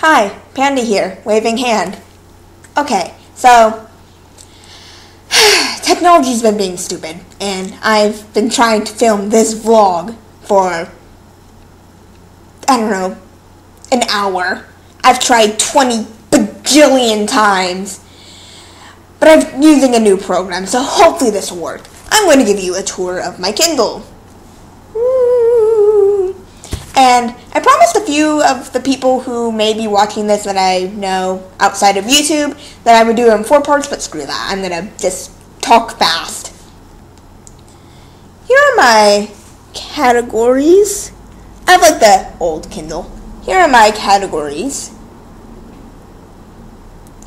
Hi, Panda here, waving hand. Okay, so technology's been being stupid, and I've been trying to film this vlog for, I don't know, an hour. I've tried 20 bajillion times, but I'm using a new program, so hopefully this will work. I'm going to give you a tour of my Kindle. And I promised a few of the people who may be watching this that I know outside of YouTube that I would do it in 4 parts, but screw that. I'm going to just talk fast. Here are my categories. I have like the old Kindle. Here are my categories,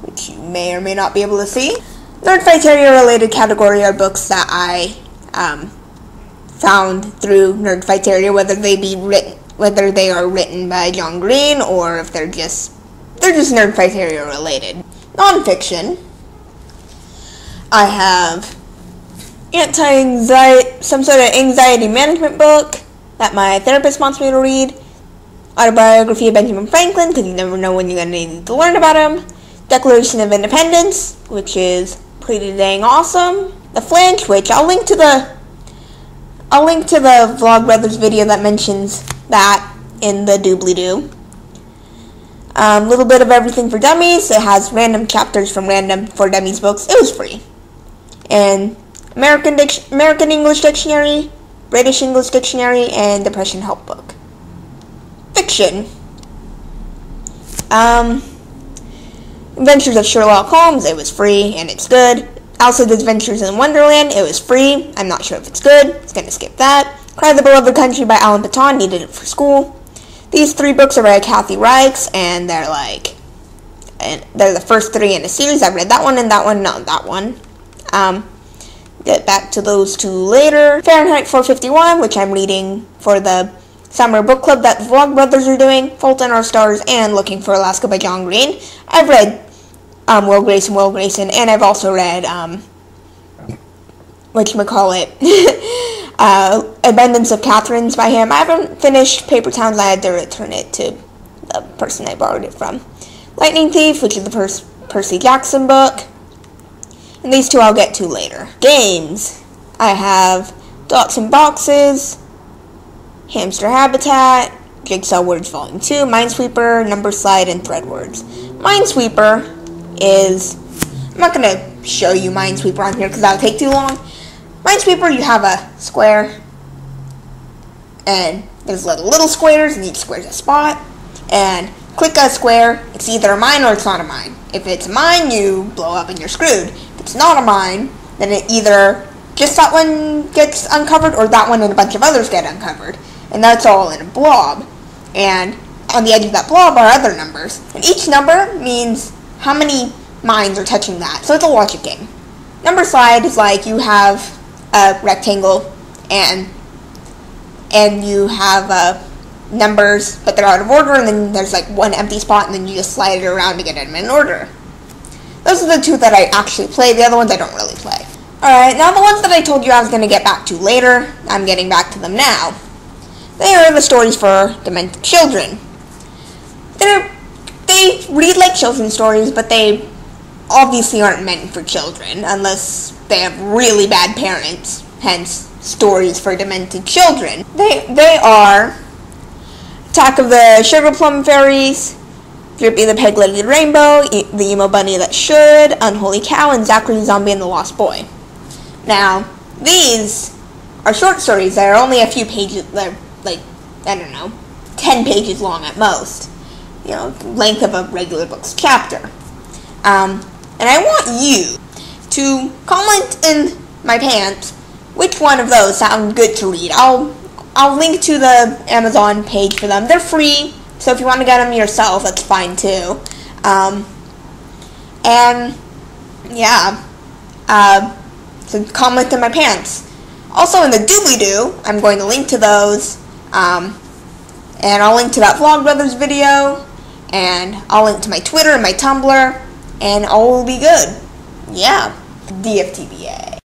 which you may or may not be able to see. Nerdfighteria related category are books that I found through Nerdfighteria, whether they are written by John Green or if they're just Nerdfighteria related. Nonfiction. I have some sort of anxiety management book that my therapist wants me to read. Autobiography of Benjamin Franklin, because you never know when you're going to need to learn about him. Declaration of Independence, which is pretty dang awesome. The Flange, which I'll link to the Vlogbrothers video that mentions that in the doobly-doo. Little bit of everything for dummies. It has random chapters from random for dummies books. It was free. And American English Dictionary, British English Dictionary, and Depression Help Book. Fiction. Adventures of Sherlock Holmes. It was free and it's good. Alice's Adventures in Wonderland. It was free. I'm not sure if it's good. It's gonna skip that. Cry the Beloved Country by Alan Paton. Needed it for school. These 3 books are by Kathy Reichs, and they're the first 3 in a series. I read that one and that one, not that one. Get back to those 2 later. Fahrenheit 451, which I'm reading for the summer book club that the Vlogbrothers are doing. Fault in Our Stars, and Looking for Alaska by John Green. I've read Will Grayson, and I've also read Abundance of Catherines by him. I haven't finished Paper Towns. I had to return it to the person I borrowed it from. Lightning Thief, which is the Percy Jackson book. And these 2 I'll get to later. Games. I have Dots and Boxes, Hamster Habitat, Jigsaw Words Volume 2, Minesweeper, Number Slide, and Thread Words. Minesweeper is... I'm not going to show you Minesweeper on here because that would take too long. Minesweeper, you have a square, and there's little squares, and each square is a spot, and click a square. It's either a mine or it's not a mine. If it's a mine, you blow up and you're screwed. If it's not a mine, then it either just that one gets uncovered or that one and a bunch of others get uncovered. And that's all in a blob. And on the edge of that blob are other numbers. And each number means how many mines are touching that. So it's a logic game. Number slide is like you have a rectangle and you have numbers, but they're out of order, and then there's like one empty spot, and then you just slide it around to get them in order. Those are the 2 that I actually play. The other ones I don't really play. Alright, now the ones that I told you I was going to get back to later, I'm getting back to them now. They are the stories for demented children. They read like children's stories, but they obviously aren't meant for children, unless they have really bad parents, hence stories for demented children. They are Attack of the Sugar Plum Fairies, Drippy the Peg-Legged Rainbow, The Emo Bunny That Should, Unholy Cow, and Zachary Zombie and the Lost Boy. Now, these are short stories that are only a few pages, they're like, I don't know, 10 pages long at most. You know, length of a regular book's chapter. And I want you to comment in my pants which one of those sound good to read. I'll link to the Amazon page for them. They're free, so if you want to get them yourself, that's fine too. And yeah, so comment in my pants. Also in the doobly-doo, I'm going to link to those, and I'll link to that Vlogbrothers video, and I'll link to my Twitter and my Tumblr, and all will be good. Yeah. DFTBA.